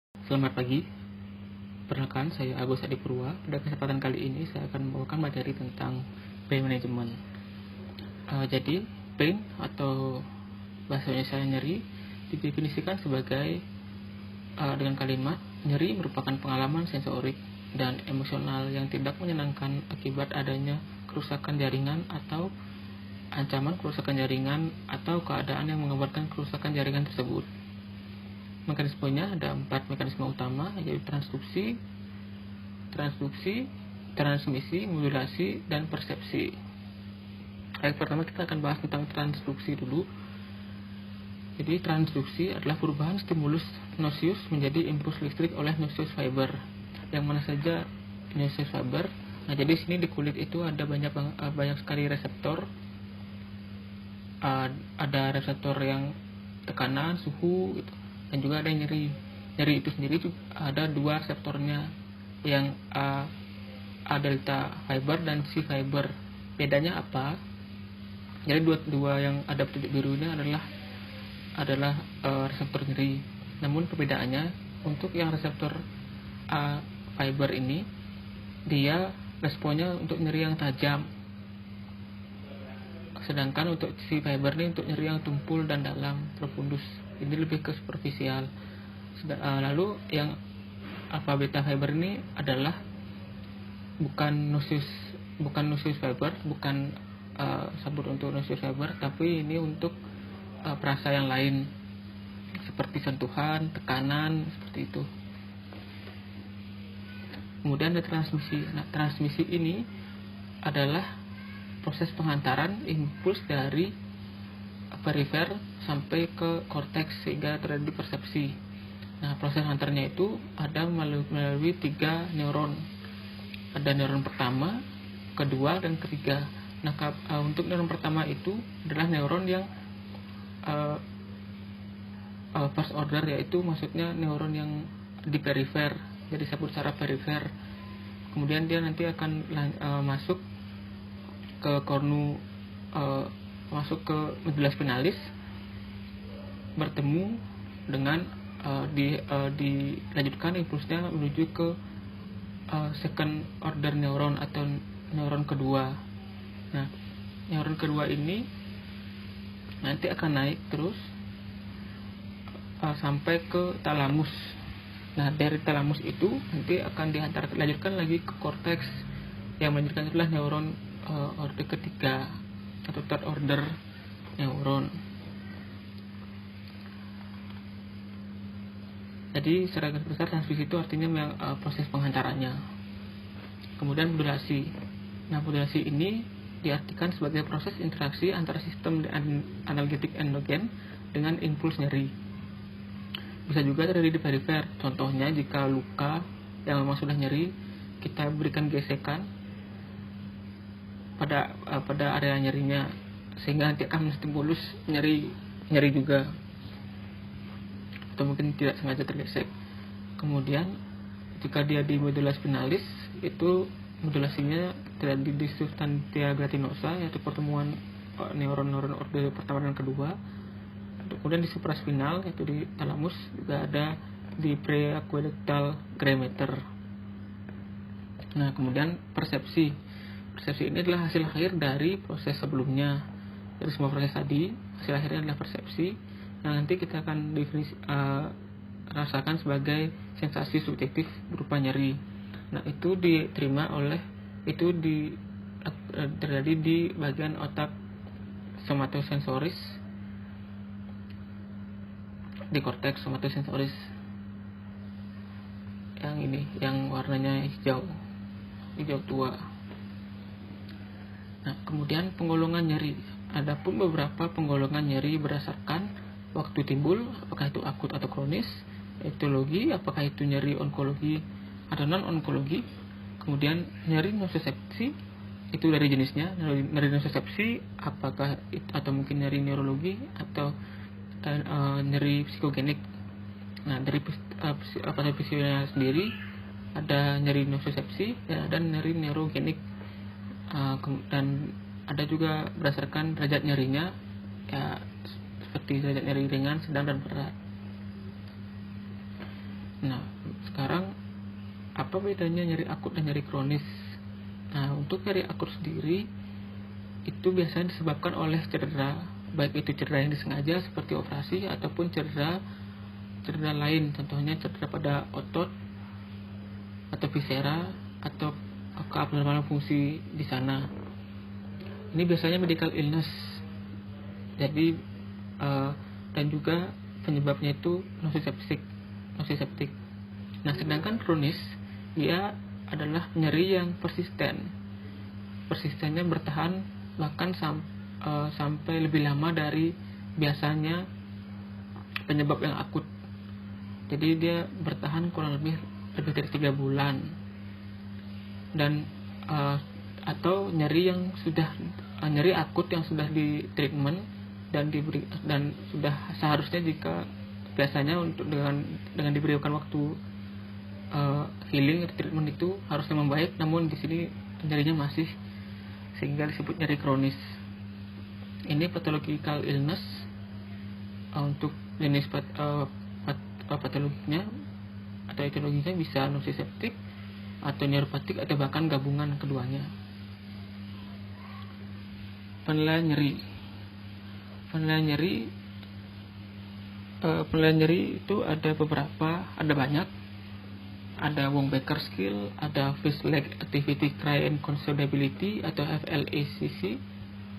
Selamat pagi, perkenalkan saya Agus Adi Purwa. Pada kesempatan kali ini saya akan membawakan materi tentang pain management. Jadi, pain atau bahasa Indonesia nyeri didefinisikan sebagai dengan kalimat nyeri merupakan pengalaman sensorik dan emosional yang tidak menyenangkan akibat adanya kerusakan jaringan atau ancaman kerusakan jaringan atau keadaan yang mengakibatkan kerusakan jaringan tersebut. Mekanismenya ada 4 mekanisme utama, yaitu transduksi, transmisi, modulasi, dan persepsi. Baik, pertama kita akan bahas tentang transduksi dulu. Jadi transduksi adalah perubahan stimulus noxious menjadi impuls listrik oleh noxious fiber. Yang mana saja noxious fiber? Nah, jadi sini di kulit itu ada banyak sekali reseptor. Ada reseptor yang tekanan, suhu gitu. Dan juga ada yang nyeri itu sendiri juga ada 2 reseptornya, yang A delta fiber dan C fiber. Bedanya apa? Jadi dua yang ada titik biru ini adalah reseptor nyeri. Namun perbedaannya, untuk yang reseptor A fiber ini dia responnya untuk nyeri yang tajam, sedangkan untuk C fiber ini untuk nyeri yang tumpul dan dalam, profundus. Ini lebih ke superficial. Lalu yang alpha beta fiber ini adalah bukan noxious fiber, bukan sabut untuk noxious fiber, tapi ini untuk perasa yang lain seperti sentuhan, tekanan, seperti itu. Kemudian ada transmisi. Nah, transmisi ini adalah proses pengantaran impuls dari perifer sampai ke korteks sehingga terjadi persepsi. Nah, proses antarnya itu ada melalui 3 neuron. Ada neuron pertama, kedua, dan ketiga. Nah, untuk neuron pertama itu adalah neuron yang first order, yaitu maksudnya neuron yang di perifer, jadi disebut secara perifer. Kemudian dia nanti akan masuk ke masuk ke medulla spinalis, bertemu dengan dilanjutkan impulsnya menuju ke second order neuron atau neuron kedua. Nah, neuron kedua ini nanti akan naik terus sampai ke talamus. Nah, dari talamus itu nanti akan dilanjutkan lagi ke korteks, yang melanjutkan itulah neuron order ketiga atau third order neuron. Jadi secara garis besar transmisi itu artinya proses penghantarannya. Kemudian modulasi. Nah, modulasi ini diartikan sebagai proses interaksi antara sistem analgetik endogen dengan impuls nyeri. Bisa juga terjadi di perifer. Contohnya jika luka yang memang sudah nyeri, kita berikan gesekan pada area nyerinya, sehingga nanti akan menstimulus nyeri juga, atau mungkin tidak sengaja tergesek. Kemudian jika dia di medulla spinalis, itu modulasinya terjadi di substantia gratinosa, yaitu pertemuan neuron-neuron order pertama dan kedua. Kemudian di supraspinal, yaitu di talamus, juga ada di preaqueductal greameter. Nah, kemudian persepsi ini adalah hasil akhir dari proses sebelumnya. Dari semua proses tadi, hasil akhirnya adalah persepsi. Nah, nanti kita akan rasakan sebagai sensasi subjektif berupa nyeri. Nah, itu terjadi di bagian otak somatosensoris, di korteks somatosensoris yang ini, yang warnanya hijau tua. Nah, kemudian penggolongan nyeri. Adapun beberapa penggolongan nyeri berdasarkan waktu timbul, apakah itu akut atau kronis, etiologi, apakah itu nyeri onkologi atau non onkologi. Kemudian nyeri nocicepsi, itu dari jenisnya. Nyeri nocicepsi apakah atau mungkin nyeri neurologi atau nyeri psikogenik. Nah, dari patofisiolnya sendiri ada nyeri nocicepsi dan nyeri neurogenik. Dan ada juga berdasarkan derajat nyerinya, ya seperti derajat nyeri ringan, sedang, dan berat. Nah, sekarang apa bedanya nyeri akut dan nyeri kronis? Nah, untuk nyeri akut sendiri itu biasanya disebabkan oleh cedera, baik itu cedera yang disengaja seperti operasi ataupun cedera lain, contohnya cedera pada otot atau viscera atau keabnormalan fungsi di sana. Ini biasanya medical illness. Jadi dan juga penyebabnya itu nociceptic. Nah, sedangkan kronis dia adalah nyeri yang persistennya bertahan bahkan sampai lebih lama dari biasanya penyebab yang akut. Jadi dia bertahan kurang lebih dari 3 bulan, dan atau nyeri akut yang sudah di treatment dan sudah seharusnya, jika biasanya dengan diberikan waktu healing atau treatment itu harusnya membaik, namun di sini nyerinya masih, sehingga disebut nyeri kronis. Ini pathological illness. Untuk jenis patologinya atau etiologinya bisa nociceptic atau neuropatik atau bahkan gabungan keduanya. Penilaian nyeri itu ada banyak. Ada Wong-Baker Scale, ada Face-Leg Activity Cry and Consolidability atau FLACC,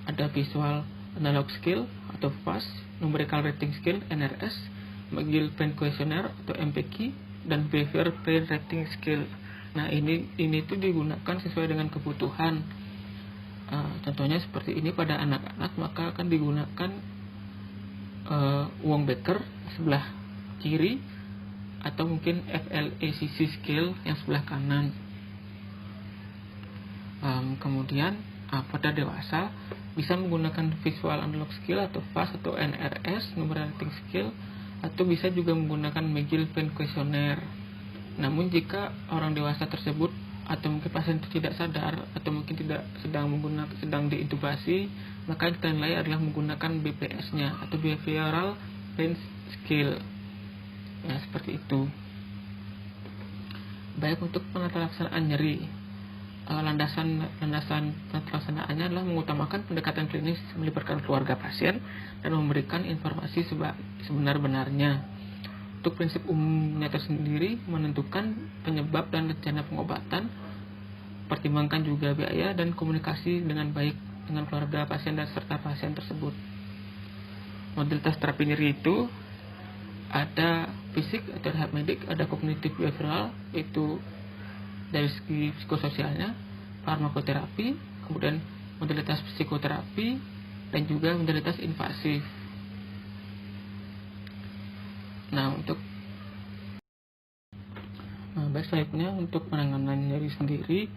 ada Visual Analog Scale atau VAS, Numerical Rating Scale NRS, McGill Pain Questionnaire atau MPQ, dan Behavior Pain Rating Scale. Nah, ini tuh digunakan sesuai dengan kebutuhan. Contohnya seperti ini, pada anak-anak maka akan digunakan Wong-Baker sebelah kiri atau mungkin FLACC scale yang sebelah kanan. Kemudian pada dewasa bisa menggunakan Visual Analog Scale atau VAS atau NRS, Numerical Rating Scale, atau bisa juga menggunakan McGill Pain Questionnaire. Namun jika orang dewasa tersebut atau mungkin pasien itu tidak sadar atau mungkin tidak sedang diintubasi, maka kita nilai adalah menggunakan BPS-nya atau Behavioral Pain Scale. Ya, seperti itu. Baik, untuk penata laksanaan nyeri, landasan penata laksanaannya adalah mengutamakan pendekatan klinis melibatkan keluarga pasien dan memberikan informasi sebenar-benarnya. Untuk prinsip umumnya tersendiri, menentukan penyebab dan rencana pengobatan, pertimbangkan juga biaya dan komunikasi dengan baik dengan keluarga pasien dan serta pasien tersebut. Modalitas terapi nyeri itu ada fisik atau rehab medik, ada kognitif behavioral, itu dari segi psikososialnya, farmakoterapi, kemudian modalitas psikoterapi, dan juga modalitas invasif. Nah, baik, selanjutnya untuk penanganan nyeri sendiri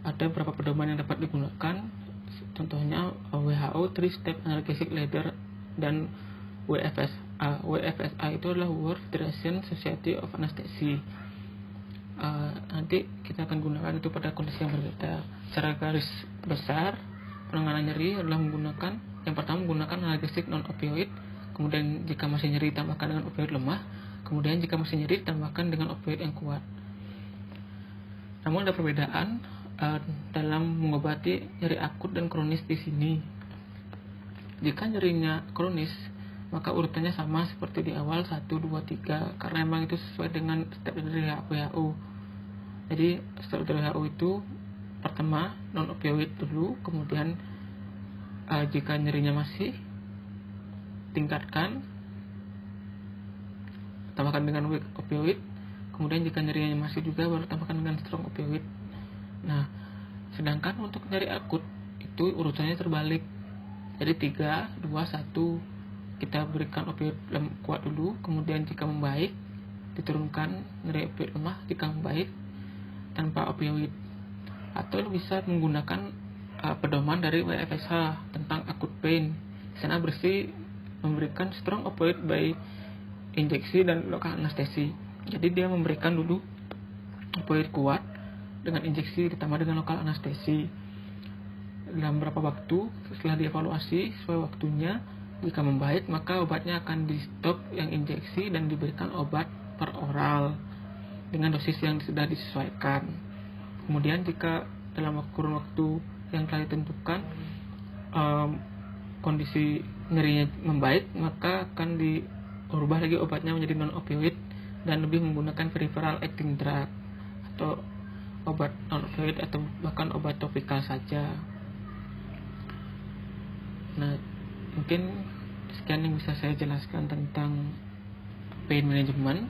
ada beberapa pedoman yang dapat digunakan. Contohnya WHO 3-Step Analgesic Ladder dan WFSA itu adalah World Federation Society of Anesthesia. Nanti kita akan gunakan itu pada kondisi yang berbeda. Secara garis besar, penanganan nyeri adalah yang pertama menggunakan analgesik non-opioid, kemudian jika masih nyeri tambahkan dengan opioid lemah, kemudian jika masih nyeri tambahkan dengan opioid yang kuat. Namun ada perbedaan dalam mengobati nyeri akut dan kronis di sini. Jika nyerinya kronis, maka urutannya sama seperti di awal 1, 2, 3, karena memang itu sesuai dengan step dari WHO. Jadi step dari WHO itu pertama non opioid dulu, kemudian jika nyerinya masih tingkatkan, tambahkan dengan weak opioid, kemudian jika nyerinya masih juga baru tambahkan dengan strong opioid. Nah, sedangkan untuk nyeri akut itu urutannya terbalik. Jadi 3, 2, 1, kita berikan opioid kuat dulu, kemudian jika membaik diturunkan nyeri opioid lemah jika membaik tanpa opioid. Atau bisa menggunakan pedoman dari WFSH tentang acute pain. Di sana memberikan strong opioid by injeksi dan lokal anestesi. Jadi dia memberikan dulu opioid kuat dengan injeksi ditambah dengan lokal anestesi. Dalam beberapa waktu setelah dievaluasi sesuai waktunya, jika membaik maka obatnya akan di stop yang injeksi dan diberikan obat per oral. dengan dosis yang sudah disesuaikan. Kemudian jika dalam kurun waktu yang telah ditentukan kondisi nyerinya membaik, maka akan diubah lagi obatnya menjadi non opioid dan lebih menggunakan peripheral acting drug atau obat non opioid atau bahkan obat topikal saja. Nah, mungkin sekian yang bisa saya jelaskan tentang pain management.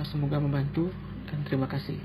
Semoga membantu dan terima kasih.